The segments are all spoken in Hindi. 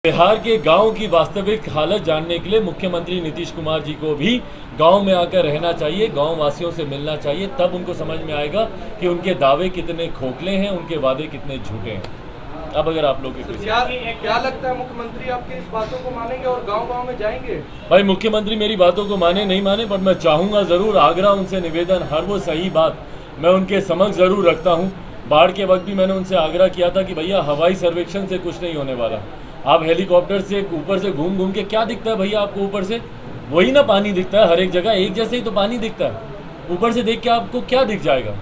बिहार के गांव की वास्तविक हालत जानने के लिए मुख्यमंत्री नीतीश कुमार जी को भी गांव में आकर रहना चाहिए, गांव वासियों से मिलना चाहिए। तब उनको समझ में आएगा कि उनके दावे कितने खोखले हैं, उनके वादे कितने झूठे हैं। अब अगर आप लोग क्या लगता है मुख्यमंत्री आपकी इस बातों को मानेंगे और गांव-गांव में जाएंगे? भाई मुख्यमंत्री मेरी बातों को माने नहीं माने, पर मैं चाहूँगा ज़रूर, आग्रह उनसे निवेदन, हर वो सही बात मैं उनके समक्ष ज़रूर रखता हूँ। बाढ़ के वक्त भी मैंने उनसे आग्रह किया था कि भैया हवाई सर्वेक्षण से कुछ नहीं होने वाला। आप हेलीकॉप्टर से ऊपर से घूम घूम के क्या दिखता है भैया आपको ऊपर से? वही ना पानी दिखता है हर एक जगह, एक जैसे ही तो पानी दिखता है। ऊपर से देख के आपको क्या दिख जाएगा?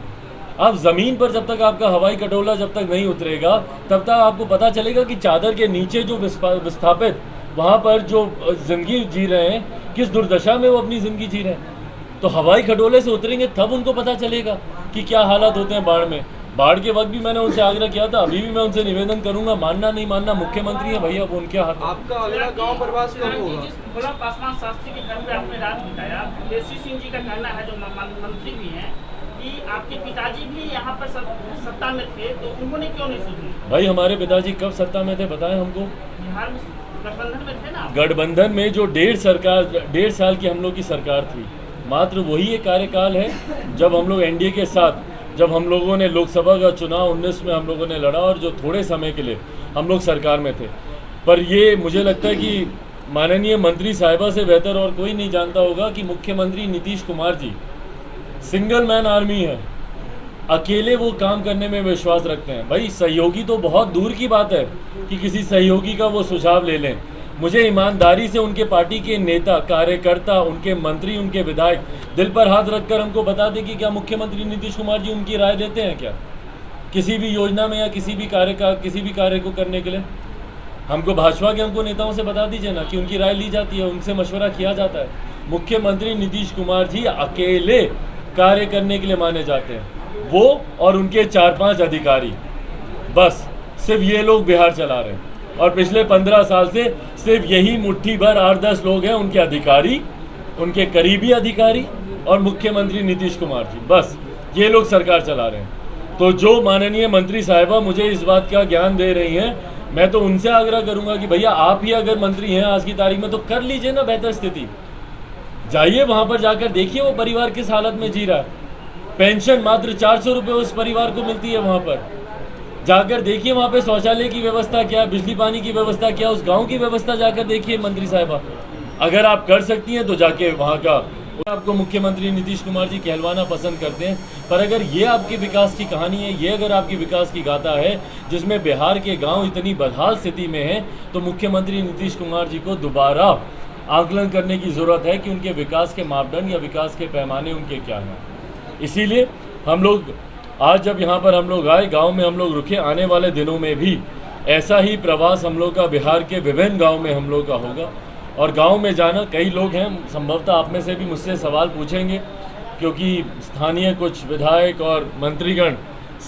आप ज़मीन पर जब तक आपका हवाई खटोला जब तक नहीं उतरेगा तब तक आपको पता चलेगा कि चादर के नीचे जो विस्थापित वहाँ पर जो ज़िंदगी जी रहे हैं, किस दुर्दशा में वो अपनी ज़िंदगी जी रहे हैं। तो हवाई खटोले से उतरेंगे तब उनको पता चलेगा कि क्या हालात होते हैं बाढ़ में। बाढ़ के वक्त भी मैंने उनसे आग्रह किया था, अभी भी मैं उनसे निवेदन करूंगा, मानना नहीं मानना मुख्यमंत्री है भैया, वो उनके हाथ। आपका अगला गांव प्रवास कब होगा? भोला पासवान शास्त्री के घर पे आपने रात बिताया। देसी सिंह जी का कहना है, जो मंत्री भी हैं, कि आपके पिताजी भी यहाँ पर सत्ता में थे, तो उन्होंने क्यों नहीं सुनी? भाई हमारे पिताजी कब सत्ता में थे बताएं हमको? बिहार में गठबंधन में थे ना। गठबंधन में जो 1.5 साल की हम लोग की सरकार थी, मात्र वही एक कार्यकाल है जब हम लोग एनडीए के साथ, जब हम लोगों ने लोकसभा का चुनाव 19 में हम लोगों ने लड़ा और जो थोड़े समय के लिए हम लोग सरकार में थे। पर ये मुझे लगता है कि माननीय मंत्री साहिबा से बेहतर और कोई नहीं जानता होगा कि मुख्यमंत्री Nitish Kumar ji single man army है, अकेले वो काम करने में विश्वास रखते हैं। भाई सहयोगी तो बहुत दूर की बात है कि किसी सहयोगी का वो सुझाव ले लें। मुझे ईमानदारी से उनके पार्टी के नेता, कार्यकर्ता, उनके मंत्री, उनके विधायक दिल पर हाथ रखकर हमको बता दें कि क्या मुख्यमंत्री नीतीश कुमार जी उनकी राय देते हैं क्या किसी भी योजना में या किसी भी कार्य को करने के लिए? हमको भाजपा के हमको नेताओं से बता दीजिए ना कि उनकी राय ली जाती है, उनसे मशवरा किया जाता है। मुख्यमंत्री नीतीश कुमार जी अकेले कार्य करने के लिए माने जाते हैं, वो और उनके 4-5 अधिकारी, बस सिर्फ ये लोग बिहार चला रहे हैं। और पिछले 15 साल से सिर्फ यही मुट्ठी भर 8-10 लोग हैं उनके अधिकारी, उनके करीबी अधिकारी और मुख्यमंत्री नीतीश कुमार जी, बस ये लोग सरकार चला रहे हैं। तो जो माननीय मंत्री साहिबा मुझे इस बात का ज्ञान दे रही हैं, मैं तो उनसे आग्रह करूंगा कि भैया आप ही अगर मंत्री हैं आज की तारीख में तो कर लीजिए ना बेहतर स्थिति। जाइए वहाँ पर जाकर देखिए वो परिवार किस हालत में जी रहा है। पेंशन मात्र 400 रुपये उस परिवार को मिलती है। वहाँ पर जाकर देखिए, वहाँ पे शौचालय की व्यवस्था क्या, बिजली पानी की व्यवस्था क्या, उस गांव की व्यवस्था जाकर देखिए मंत्री साहिबा। अगर आप कर सकती हैं तो जाके वहाँ का, आपको मुख्यमंत्री नीतीश कुमार जी कहलवाना पसंद करते हैं, पर अगर ये आपकी विकास की कहानी है, ये अगर आपकी विकास की गाथा है जिसमें बिहार के गाँव इतनी बदहाल स्थिति में है, तो मुख्यमंत्री नीतीश कुमार जी को दोबारा आकलन करने की ज़रूरत है कि उनके विकास के मापदंड या विकास के पैमाने उनके क्या हैं। इसीलिए हम लोग आज जब यहाँ पर हम लोग आए, गांव में हम लोग रुके, आने वाले दिनों में भी ऐसा ही प्रवास हम लोग का बिहार के विभिन्न गांव में हम लोग का होगा। और गांव में जाना, कई लोग हैं संभवतः आप में से भी मुझसे सवाल पूछेंगे, क्योंकि स्थानीय कुछ विधायक और मंत्रीगण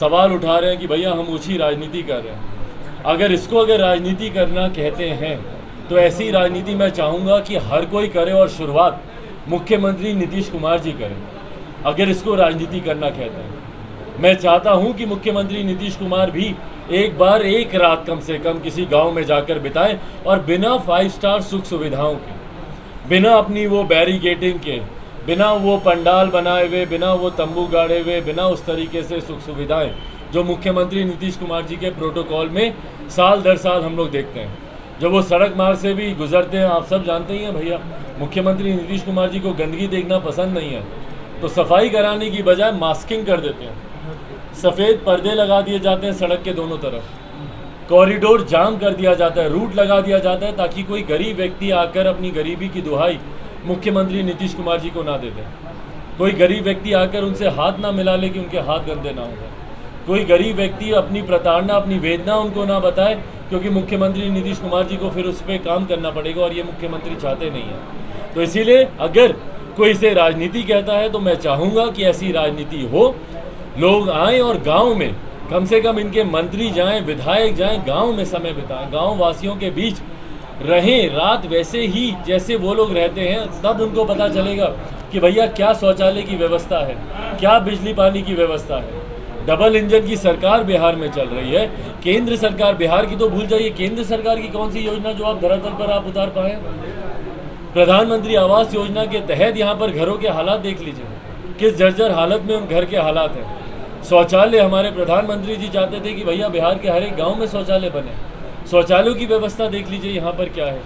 सवाल उठा रहे हैं कि भैया हम ऊँची राजनीति कर रहे हैं। अगर राजनीति करना कहते हैं तो ऐसी राजनीति मैं चाहूँगा कि हर कोई करे और शुरुआत मुख्यमंत्री नीतीश कुमार जी करें। अगर इसको राजनीति करना कहते हैं, मैं चाहता हूं कि मुख्यमंत्री नीतीश कुमार भी एक बार एक रात कम से कम किसी गांव में जाकर बिताएं और बिना 5 स्टार सुख सुविधाओं के, बिना अपनी वो बैरिकेडिंग के, बिना वो पंडाल बनाए हुए, बिना वो तंबू गाड़े हुए, बिना उस तरीके से सुख सुविधाएं जो मुख्यमंत्री नीतीश कुमार जी के प्रोटोकॉल में साल दर साल हम लोग देखते हैं। जब वो सड़क मार्ग से भी गुजरते हैं, आप सब जानते ही हैं भैया, मुख्यमंत्री नीतीश कुमार जी को गंदगी देखना पसंद नहीं है, तो सफाई कराने की बजाय मास्किंग कर देते हैं, सफ़ेद पर्दे लगा दिए जाते हैं सड़क के दोनों तरफ, कॉरिडोर जाम कर दिया जाता है, रूट लगा दिया जाता है ताकि कोई गरीब व्यक्ति आकर अपनी गरीबी की दुहाई मुख्यमंत्री नीतीश कुमार जी को ना दे दे। कोई गरीब व्यक्ति आकर उनसे हाथ ना मिला ले कि उनके हाथ गंदे ना हो जाए। कोई गरीब व्यक्ति अपनी प्रताड़ना, अपनी वेदना उनको ना बताए, क्योंकि मुख्यमंत्री नीतीश कुमार जी को फिर उस पर काम करना पड़ेगा और ये मुख्यमंत्री चाहते नहीं हैं। तो इसीलिए अगर कोई इसे राजनीति कहता है तो मैं चाहूँगा कि ऐसी राजनीति हो, लोग आएँ और गांव में कम से कम इनके मंत्री जाएं, विधायक जाएं, गांव में समय बिताएं, गांव वासियों के बीच रहें रात वैसे ही जैसे वो लोग रहते हैं। तब उनको पता चलेगा कि भैया क्या शौचालय की व्यवस्था है, क्या बिजली पानी की व्यवस्था है। डबल इंजन की सरकार बिहार में चल रही है। केंद्र सरकार, बिहार की तो भूल जाइए, केंद्र सरकार की कौन सी योजना जो आप धरातल पर आप उतार पाए? प्रधानमंत्री आवास योजना के तहत यहाँ पर घरों के हालात देख लीजिए, किस जर्जर हालत में उन घर के हालात हैं। शौचालय, हमारे प्रधानमंत्री जी चाहते थे कि भैया बिहार के हर एक गाँव में शौचालय बने। शौचालयों की व्यवस्था देख लीजिए यहाँ पर क्या है,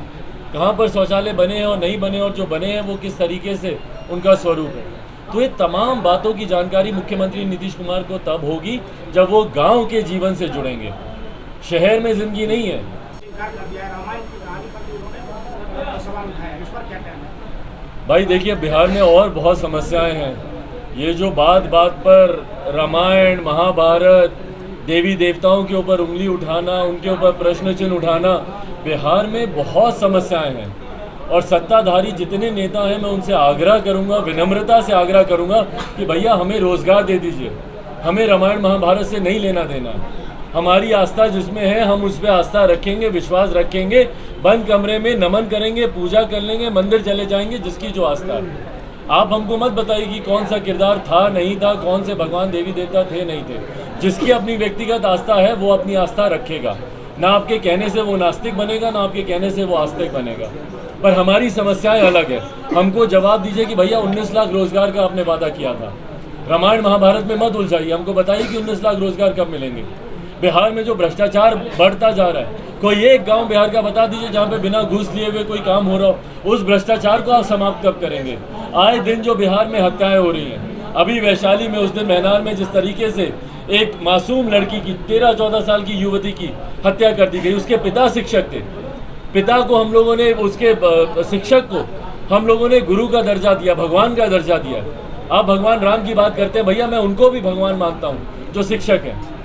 कहाँ पर शौचालय बने हैं और नहीं बने, और जो बने हैं वो किस तरीके से उनका स्वरूप है। तो ये तमाम बातों की जानकारी मुख्यमंत्री नीतीश कुमार को तब होगी जब वो गांव के जीवन से जुड़ेंगे। शहर में जिंदगी नहीं है। भाई देखिए, बिहार में और बहुत समस्याएं हैं। ये जो बात बात पर रामायण, महाभारत, देवी देवताओं के ऊपर उंगली उठाना, उनके ऊपर प्रश्न चिन्ह उठाना, बिहार में बहुत समस्याएं हैं। और सत्ताधारी जितने नेता हैं, मैं उनसे आग्रह करूंगा, विनम्रता से आग्रह करूंगा कि भैया हमें रोजगार दे दीजिए, हमें रामायण महाभारत से नहीं लेना देना। हमारी आस्था जिसमें है हम उस पर आस्था रखेंगे, विश्वास रखेंगे, बंद कमरे में नमन करेंगे, पूजा कर लेंगे, मंदिर चले जाएंगे, जिसकी जो आस्था है। आप हमको मत बताइए कि कौन सा किरदार था, नहीं था, कौन से भगवान देवी देवता थे, नहीं थे। जिसकी अपनी व्यक्तिगत आस्था है वो अपनी आस्था रखेगा। ना आपके कहने से वो नास्तिक बनेगा, ना आपके कहने से वो आस्तिक बनेगा। पर हमारी समस्याएं अलग है। हमको जवाब दीजिए कि भैया 19 लाख रोजगार का आपने वादा किया था। रामायण महाभारत में मत उलझाइए, हमको बताइए कि 19 लाख रोजगार कब मिलेंगे। बिहार में जो भ्रष्टाचार बढ़ता जा रहा है, कोई एक गांव बिहार का बता दीजिए जहां पे बिना घूस लिए हुए कोई काम हो रहा हो। उस भ्रष्टाचार को आप समाप्त कब करेंगे? आए दिन जो बिहार में हत्याएं हो रही हैं, अभी वैशाली में उस दिन मैनार में जिस तरीके से एक मासूम लड़की की 13-14 साल की युवती की हत्या कर दी गई, उसके पिता शिक्षक थे। पिता को हम लोगों ने, उसके शिक्षक को हम लोगों ने गुरु का दर्जा दिया, भगवान का दर्जा दिया। आप भगवान राम की बात करते हैं, भैया मैं उनको भी भगवान मानता हूँ जो शिक्षक हैं।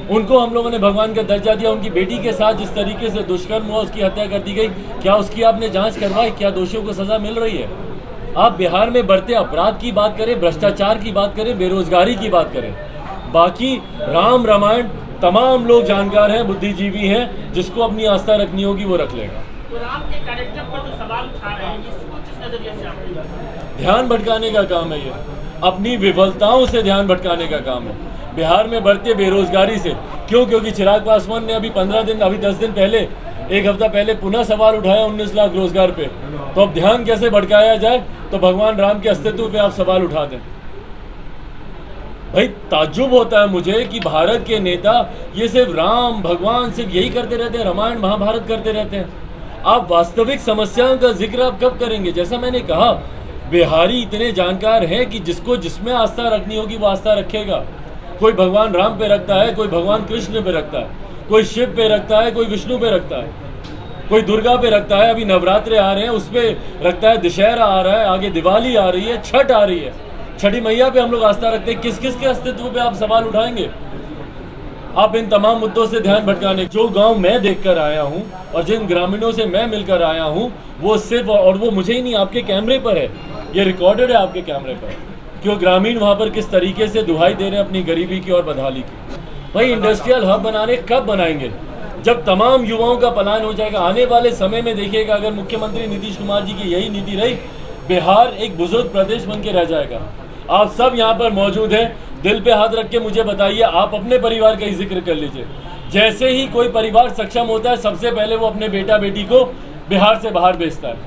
उनको हम लोगों ने भगवान का दर्जा दिया। उनकी बेटी के साथ जिस तरीके से दुष्कर्म हुआ, उसकी हत्या कर दी गई, क्या उसकी आपने जांच करवाई? क्या दोषियों को सजा मिल रही है? आप बिहार में बढ़ते अपराध की बात करें, भ्रष्टाचार की बात करें, बेरोजगारी की बात करें, बाकी राम रामायण तमाम लोग जानकार हैं, बुद्धिजीवी हैं, जिसको अपनी आस्था रखनी होगी वो रख लेगा। तो राम के कैरेक्टर पर जो सवाल उठा रहे हैं, इसको किस नजरिए से आप? ध्यान भटकाने का काम है ये, अपनी विफलताओं से ध्यान भटकाने का काम है। बिहार में बढ़ते बेरोजगारी से क्यों? क्योंकि चिराग पासवान ने अभी 10 दिन पहले, एक हफ्ता पहले पुनः सवाल उठाया 19 लाख रोजगार पे। तो अब ध्यान कैसे भटकाया जाए? तो भगवान राम के अस्तित्व पे आप सवाल उठा दें। भाई ताज्जुब होता है मुझे कि भारत के नेता ये सिर्फ राम भगवान सिर्फ यही करते रहते हैं, रामायण महाभारत करते रहते हैं। आप वास्तविक समस्याओं का जिक्र आप कब करेंगे? जैसा मैंने कहा, बिहारी इतने जानकार हैं कि जिसको जिसमें आस्था रखनी होगी वो आस्था रखेगा। कोई भगवान राम पे रखता है, कोई भगवान कृष्ण पे रखता है, कोई शिव पे रखता है, कोई विष्णु पे रखता है, कोई दुर्गा पे रखता है। अभी नवरात्रे आ रहे हैं उस पे रखता है, दशहरा आ रहा है, आगे दिवाली आ रही है, छठ आ रही है, छठी मैया पे हम लोग आस्था रखते हैं। किस किस के अस्तित्व पे आप सवाल उठाएंगे? आप इन तमाम मुद्दों से ध्यान भटकाने, जो गांव मैं देखकर आया हूं और जिन ग्रामीणों से मैं मिलकर आया हूं, वो सिर्फ, और वो मुझे ही नहीं, आपके कैमरे पर है, ये रिकॉर्डेड है आपके कैमरे पर, कि वो ग्रामीण वहां पर किस तरीके से दुहाई दे रहे हैं अपनी गरीबी की और बदहाली की। भाई इंडस्ट्रियल हब बनाने कब बनाएंगे? जब तमाम युवाओं का पलायन हो जाएगा। आने वाले समय में देखिएगा, अगर मुख्यमंत्री नीतीश कुमार जी की यही नीति रही, बिहार एक बुजुर्ग प्रदेश बन के रह जाएगा। आप सब यहाँ पर मौजूद हैं, दिल पे हाथ रख के मुझे बताइए, आप अपने परिवार का ही जिक्र कर लीजिए। जैसे ही कोई परिवार सक्षम होता है, सबसे पहले वो अपने बेटा बेटी को बिहार से बाहर भेजता है,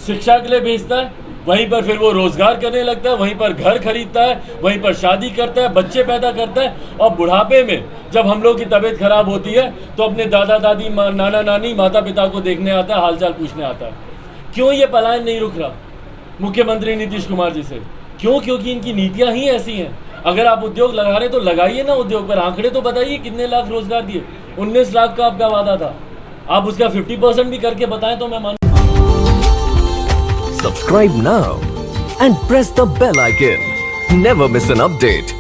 शिक्षा के लिए भेजता है, वहीं पर फिर वो रोजगार करने लगता है, वहीं पर घर खरीदता है, वहीं पर शादी करता है, बच्चे पैदा करता है, और बुढ़ापे में जब हम लोग की तबीयत खराब होती है तो अपने दादा दादी, नाना नानी, माता पिता को देखने आता है, हालचाल पूछने आता है। क्यों ये पलायन नहीं रुक रहा मुख्यमंत्री नीतीश कुमार जी से? क्यों? क्योंकि इनकी नीतियां ही ऐसी हैं। अगर आप उद्योग लगा रहे तो लगाइए ना उद्योग पर, आंकड़े तो बताइए कितने लाख रोजगार दिए। 19 लाख का आपका वादा था, आप उसका 50% भी करके बताएं तो मैं मान। Subscribe now and press the bell icon. Never miss an update.